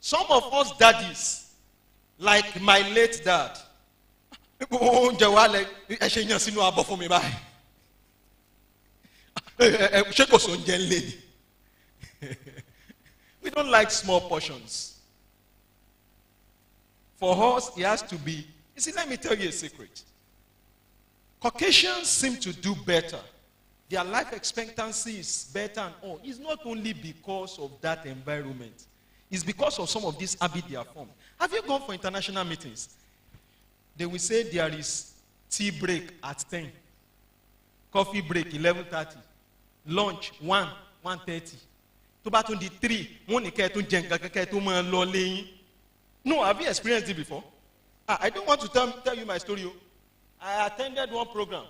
Some of us daddies, like my late dad, we don't like small portions. For us, it has to be. You see, let me tell you a secret. Caucasians seem to do better. Their life expectancy is better and all. It's not only because of that environment. It's because of some of these habits they are formed. Have you gone for international meetings? They will say there is tea break at 10. Coffee break 11:30. Lunch 1:30. To back on the 3. No, have you experienced it before? I don't want to tell you my story. I attended one program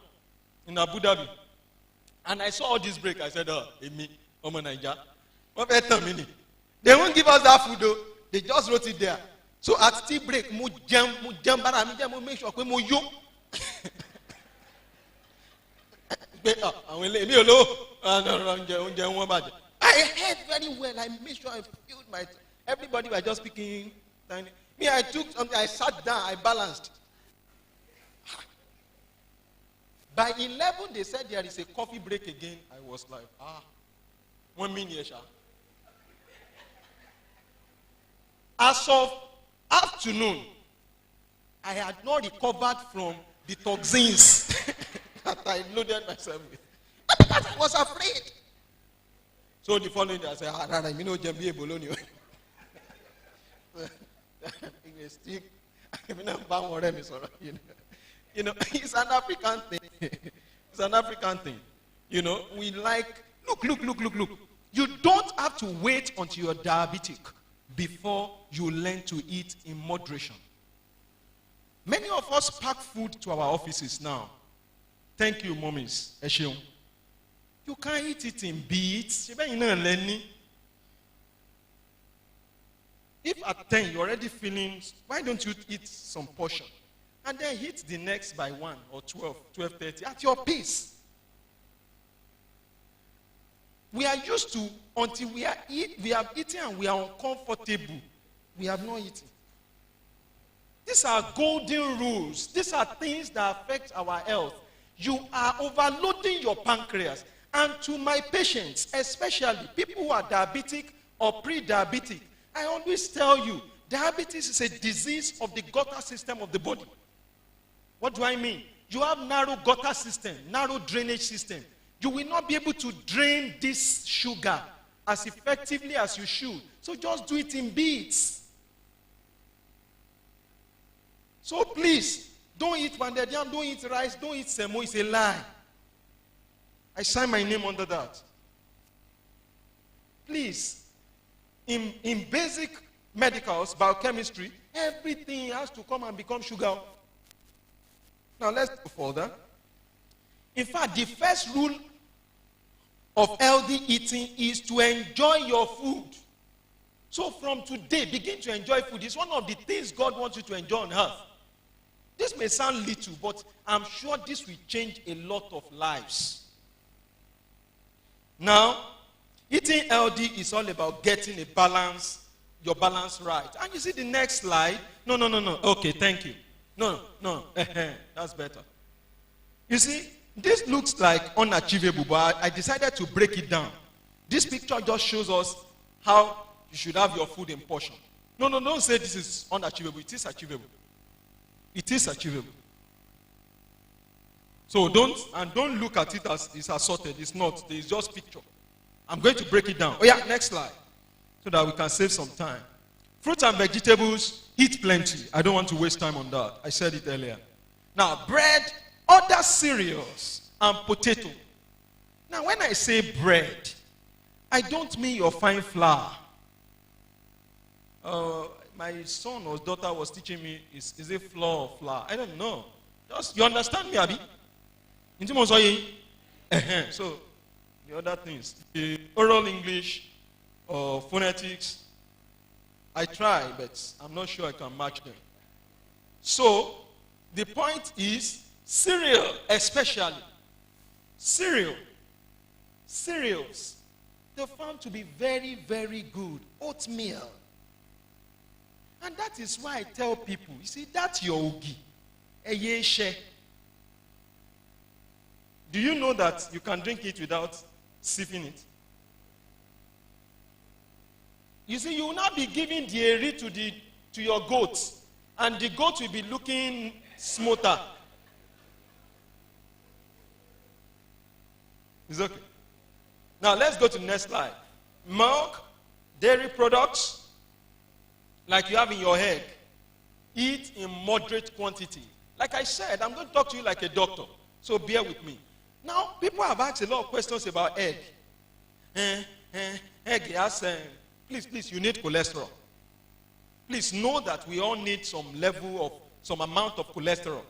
in Abu Dhabi. And I saw all this break. I said, me, Naija. They won't give us that food though. They just wrote it there. So at tea break, make sure we yo. I heard very well. I made sure I filled my. Everybody was just speaking. Me, I took something. I sat down. I balanced. By 11, they said there is a coffee break again. I was like, 1 minute. As of afternoon, I had not recovered from the toxins that I loaded myself with. Because I was afraid. So the following day, I said, You know, it's an African thing. It's an African thing. You know, we like, look. You don't have to wait until you're diabetic before you learn to eat in moderation. Many of us pack food to our offices now. Thank you, mommies. You can't eat it in bits. If at 10 you're already feeling, why don't you eat some portion? And then hit the next by 1 or 12:30 at your pace. We are used to, until we have eaten and we are uncomfortable, we have not eaten. These are golden rules. These are things that affect our health. You are overloading your pancreas. And to my patients, especially people who are diabetic or pre-diabetic, I always tell you, diabetes is a disease of the gutter system of the body. What do I mean? You have narrow gutter system, narrow drainage system. You will not be able to drain this sugar as effectively as you should. So just do it in bits. So please, don't eat pounded yam, don't eat rice, don't eat semo. It's a lie. I sign my name under that. Please, in basic medicals, biochemistry, everything has to come and become sugar. Now let's go further. In fact, the first rule of healthy eating is to enjoy your food. So from today, begin to enjoy food. It's one of the things God wants you to enjoy on earth. This may sound little, but I'm sure this will change a lot of lives. Now, eating healthy is all about getting a balance, your balance right. And you see the next slide. No. Okay, thank you. No. That's better. You see, this looks like unachievable, but I decided to break it down. This picture just shows us how you should have your food in portion. No, don't say this is unachievable. It is achievable. It is achievable. So don't look at it as it's assorted. It's not. It's just picture. I'm going to break it down. Oh yeah, next slide. So that we can save some time. Fruits and vegetables, eat plenty. I don't want to waste time on that. I said it earlier. Now, bread, other cereals, and potato. Now, when I say bread, I don't mean your fine flour. My son or daughter was teaching me, is it flour or flour? I don't know. Just, you understand me, Abi? So, the other things, the oral English or phonetics, I try, but I'm not sure I can match them. So, the point is, cereal especially. Cereals, they're found to be very, very good. Oatmeal. And that is why I tell people, you see, that's your ogi. Eye share. Do you know that you can drink it without sipping it? You see, you will not be giving the eri to your goats, and the goat will be looking smoother. It's okay. Now let's go to the next slide. Milk, dairy products, like you have in your egg, eat in moderate quantity. Like I said, I'm going to talk to you like a doctor, so bear with me. Now, people have asked a lot of questions about egg. Egg has, please, you need cholesterol. Please know that we all need some amount of cholesterol.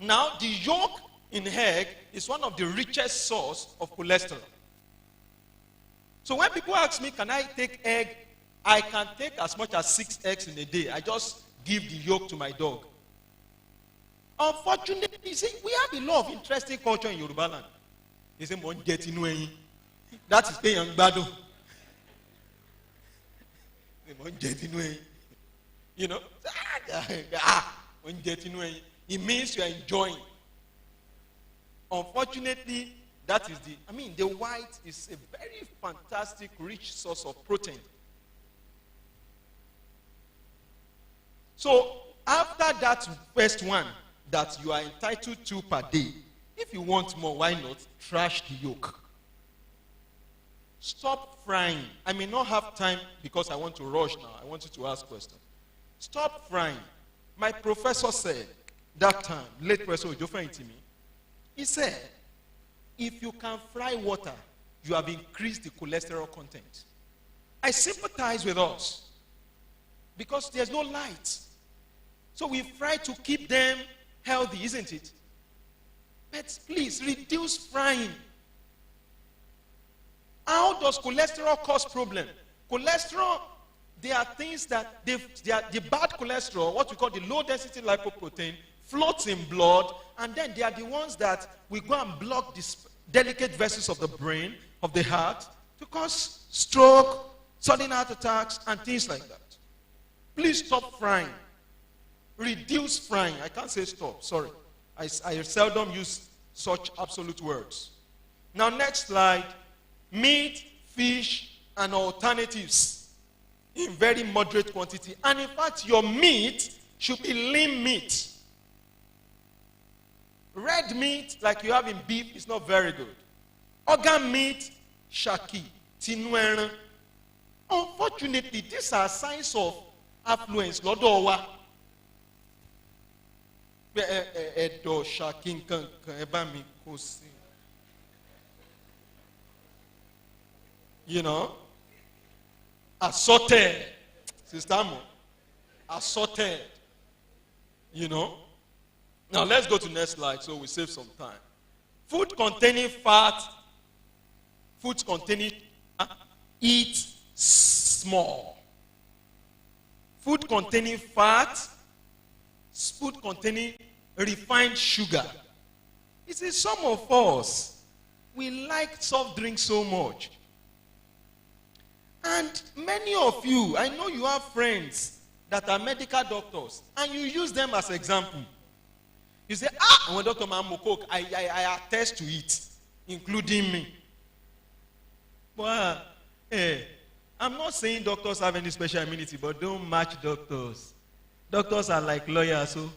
Now, the yolk in egg is one of the richest source of cholesterol. So when people ask me, can I take egg? I can take as much as 6 eggs in a day. I just give the yolk to my dog. Unfortunately, you see, we have a lot of interesting culture in Yoruba land. They say, that is paying bado. You know? It means you are enjoying. Unfortunately, that is the white is a very fantastic, rich source of protein. So, after that first one that you are entitled to per day, if you want more, why not trash the yolk? Stop frying. I may not have time because I want to rush now. I want you to ask questions. Stop frying. My professor said that time, late Professor Ojofa Intimi, he said, if you can fry water, you have increased the cholesterol content. I sympathize with us because there's no light. So we fry to keep them healthy, isn't it? But please, reduce frying. How does cholesterol cause problem? Cholesterol, there are things that, the bad cholesterol, what we call the low density lipoprotein, floats in blood, and then they are the ones that we go and block the delicate vessels of the brain, of the heart, to cause stroke, sudden heart attacks, and things like that. Please stop frying. Reduce frying. I can't say stop, sorry. I seldom use such absolute words. Now, next slide. Meat, fish, and alternatives in very moderate quantity. And in fact, your meat should be lean meat. Red meat, like you have in beef, is not very good. Organ meat, shaki, tinueran. Unfortunately, these are signs of affluence. Lodowa. You know, assorted, Sister Mo, assorted, you know. Now let's go to the next slide so we save some time. Food containing fat, foods containing eat small. Food containing fat, food containing refined sugar. You see, some of us, we like soft drinks so much. And many of you, I know you have friends that are medical doctors, and you use them as example. You say, when Dr. Mamokok, I attest to it, including me. Well, I'm not saying doctors have any special immunity, but don't match doctors. Doctors are like lawyers, so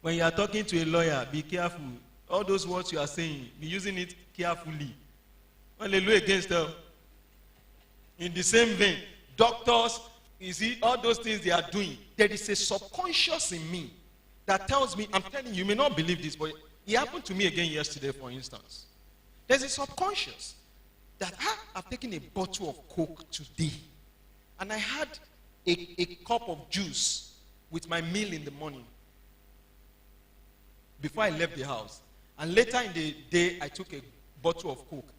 when you are talking to a lawyer, be careful. All those words you are saying, be using it carefully. Hallelujah against them. In the same vein, doctors, you see, all those things they are doing, there is a subconscious in me that tells me, I'm telling you, you may not believe this, but it happened to me again yesterday, for instance. There's a subconscious that I've taken a bottle of Coke today, and I had a cup of juice with my meal in the morning before I left the house. And later in the day, I took a bottle of Coke.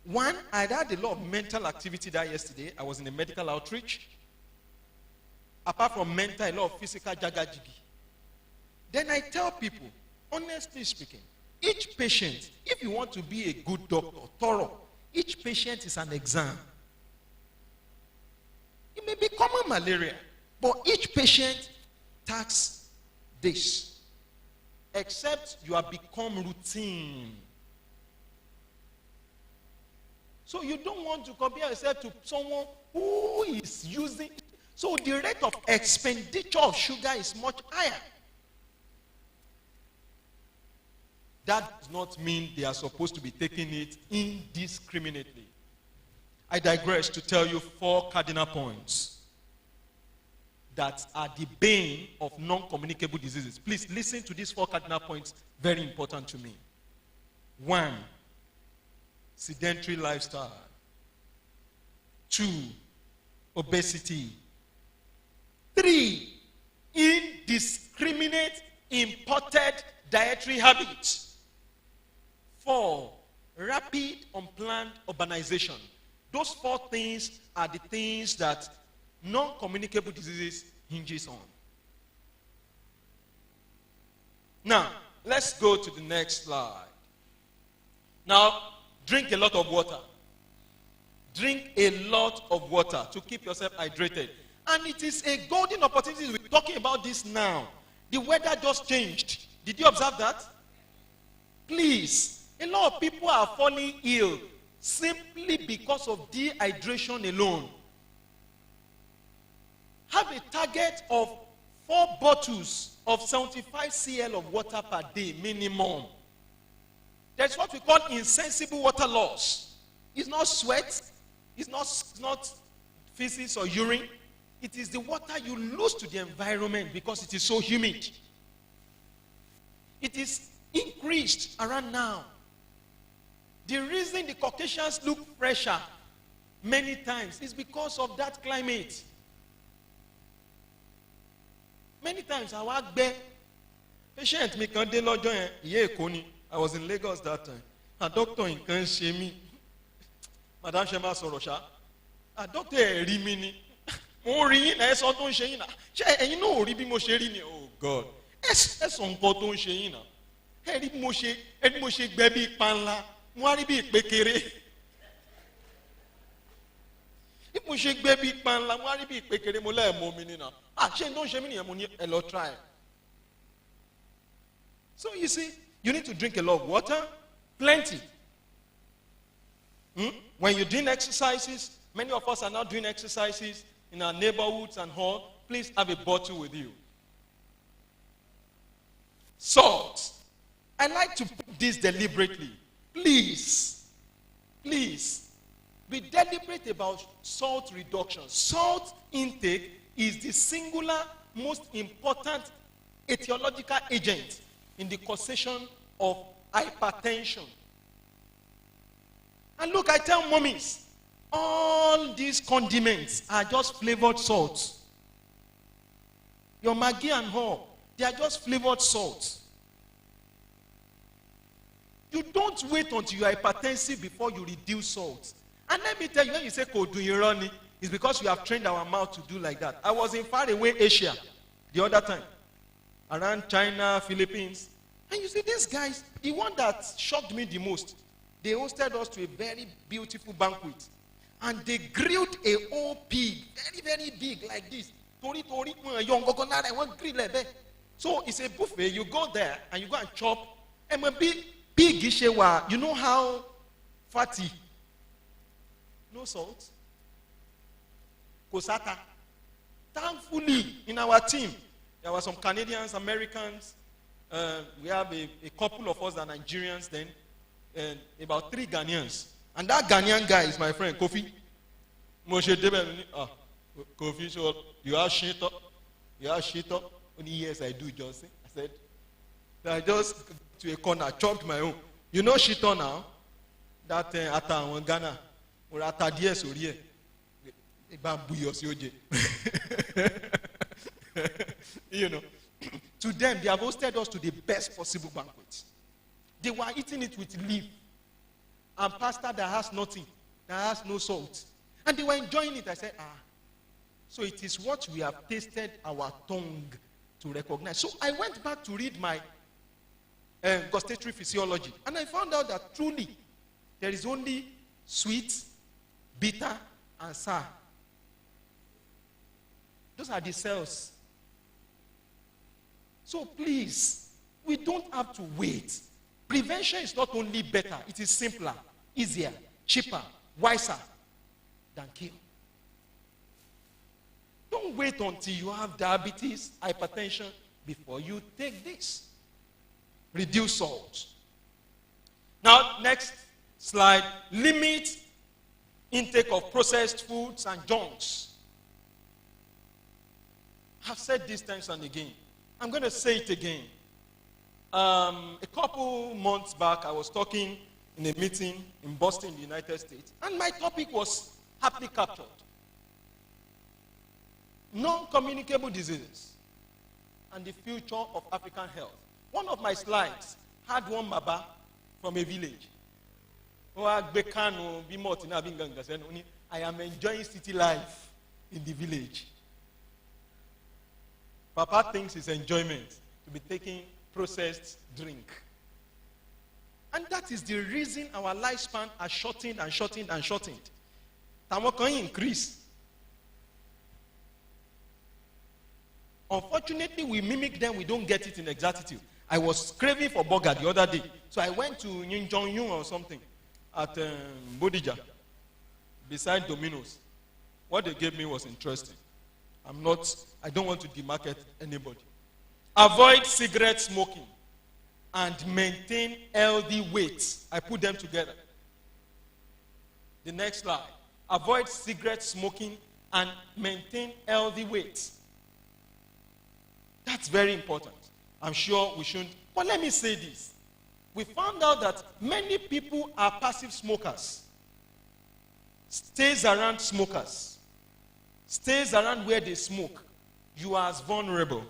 One, I had a lot of mental activity that yesterday. I was in a medical outreach. Apart from mental, a lot of physical jagajigi. Then I tell people, honestly speaking, each patient, if you want to be a good doctor, thorough, each patient is an exam. may be common malaria, but each patient tax this, except you have become routine. So you don't want to compare yourself to someone who is using. So the rate of expenditure of sugar is much higher. That does not mean they are supposed to be taking it indiscriminately. I digress to tell you 4 cardinal points that are the bane of non-communicable diseases. Please listen to these 4 cardinal points, very important to me. 1, sedentary lifestyle. 2, obesity. 3, indiscriminate imported dietary habits. 4, rapid unplanned urbanization. Those 4 things are the things that non-communicable diseases hinges on. Now, let's go to the next slide. Now, drink a lot of water. Drink a lot of water to keep yourself hydrated. And it is a golden opportunity. We're talking about this now. The weather just changed. Did you observe that? Please, a lot of people are falling ill simply because of dehydration alone. Have a target of 4 bottles of 75 cl of water per day minimum. That's what we call insensible water loss. It's not sweat. It's not feces or urine. It is the water you lose to the environment because it is so humid. It is increased around now. The reason the Caucasians look fresher many times is because of that climate. Many times I walk back. Patient me kan de lọ́jọ́ yẹn, ìyá Èkó ni. I was in Lagos that time. A doctor nǹkan ṣe mí. Madam ṣe máa sọ̀rọ̀ ṣá. A doctor ẹ̀ rí mi ni. Mo rí yín náà, ẹ sọ tó ń ṣe yín náà. Ṣé ẹ̀yin náà ò rí bí mo ṣe rí ni? Oh God. Ẹ sọ nǹkan tó ń ṣe yín náà. Ẹ rí bí mo ṣe gbẹ bí ipa ńlá. Mo wá rí bí ìpékeré. Bí mo ṣe gbẹ bí ipa ńlá, mo wá rí bí ìpékeré, mo lẹ́ẹ̀ mọ mi ni náà. Ṣé n tó ń ṣe mí nìyẹn mo ní ẹ lọ try. So you see, you need to drink a lot of water, plenty. When you're doing exercises, many of us are now doing exercises in our neighborhoods and all, please have a bottle with you. Salt. I like to put this deliberately. Please, be deliberate about salt reduction. Salt intake is the singular most important etiological agent in the causation of hypertension. And look, I tell mommies, all these condiments are just flavored salts. Your Maggi and all, they are just flavored salts. You don't wait until you are hypertensive before you reduce salt. And let me tell you, when you say kodu ironi, it's because we have trained our mouth to do like that. I was in faraway Asia the other time, around China, Philippines. And you see, these guys, the one that shocked me the most, they hosted us to a very beautiful banquet. And they grilled a whole pig, very, very big, like this. So it's a buffet. You go there and you go and chop. And a big ishewa, you know how fatty? No salt. Kosata. Thankfully, in our team, there were some Canadians, Americans. We have a couple of us that are Nigerians then, and about 3 Ghanaians. And that Ghanaian guy is my friend, Kofi. Moshe Debe, Kofi, so you are shit up? You are shit up? Only yes, I do, Johnson. I said, I just to a corner, chopped my own. You know shito now? That ata in Ghana, or ata dies or ye. You know, to them, they have hosted us to the best possible banquet. They were eating it with leaf and pasta that has nothing, that has no salt. And they were enjoying it. I said, so it is what we have tasted our tongue to recognize. So I went back to read my gustatory physiology, and I found out that truly there is only sweet, bitter, and sour. Those are the cells. So please, we don't have to wait. Prevention is not only better, it is simpler, easier, cheaper, wiser than cure. Don't wait until you have diabetes, hypertension before you take this. Reduce salt. Now, next slide. Limit intake of processed foods and junks. I've said this times and again. I'm going to say it again. A couple months back, I was talking in a meeting in Boston, the United States, and my topic was aptly captured. Non-communicable diseases and the future of African health. One of my slides had one baba from a village. I am enjoying city life in the village. Papa thinks it's enjoyment to be taking processed drink. And that is the reason our lifespan has shortened and shortened and shortened. Tamokan increase. Unfortunately, we mimic them, we don't get it in exactitude. I was craving for burger the other day. So I went to Yun or something at Bodija, beside Domino's. What they gave me was interesting. I don't want to demarket anybody. Avoid cigarette smoking and maintain healthy weight. I put them together. The next slide. Avoid cigarette smoking and maintain healthy weight. That's very important. I'm sure we shouldn't. But let me say this. We found out that many people are passive smokers. Stays around smokers. Stays around where they smoke. You are as vulnerable.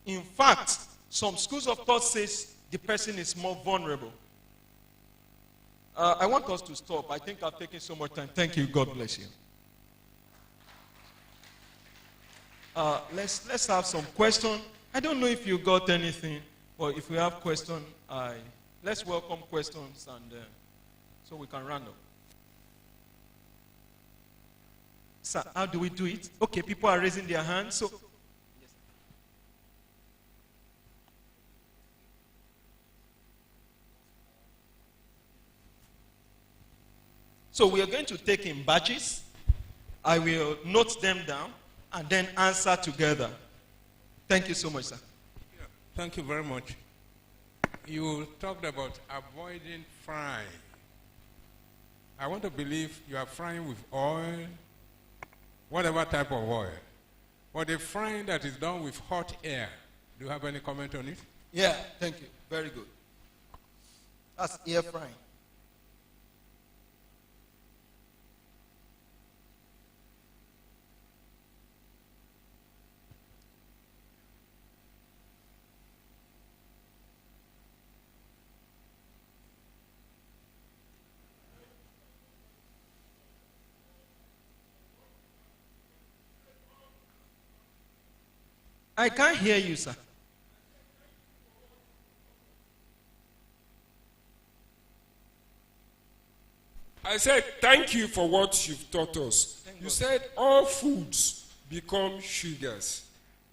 In fact, some schools of thought says the person is more vulnerable. I want us to stop. I think I've taken so much time. Thank you. God bless you. Let's have some questions. I don't know if you got anything, but if we have questions, let's welcome questions and so we can round up. Sir, how do we do it? Okay, people are raising their hands. So we are going to take in batches. I will note them down and then answer together. Thank you so much, sir. Yeah, thank you very much. You talked about avoiding frying. I want to believe you are frying with oil, whatever type of oil. But the frying that is done with hot air, do you have any comment on it? Yeah, thank you. Very good. That's air frying. I can't hear you, sir. I said, thank you for what you've taught us. You said all foods become sugars.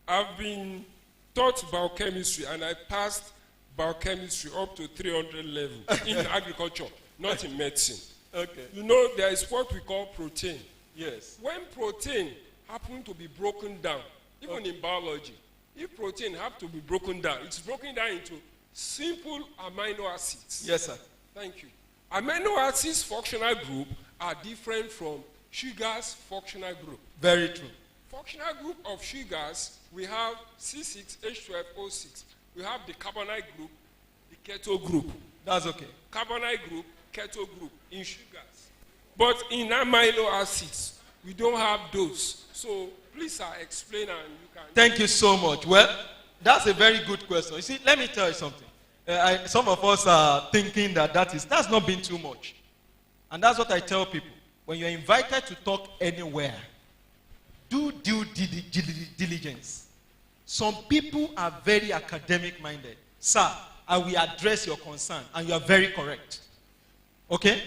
I've been taught biochemistry and I passed biochemistry up to 300 level in agriculture, not in medicine. Okay. You know, there is what we call protein. Yes. When protein happens to be broken down, even in biology, if protein have to be broken down, it's broken down into simple amino acids. Yes, sir. Thank you. Amino acids functional group are different from sugars functional group. Very true. Functional group of sugars, we have C6H12O6. We have the carbonyl group, the keto group. That's okay. Carbonyl group, keto group in sugars. But in amino acids, we don't have those. So please, sir, explain and you can. Thank you so much. Well, that's a very good question. You see, let me tell you something. Some of us are thinking that's not been too much. And that's what I tell people. When you're invited to talk anywhere, do due diligence. Some people are very academic minded. Sir, I will address your concern, and you are very correct. Okay?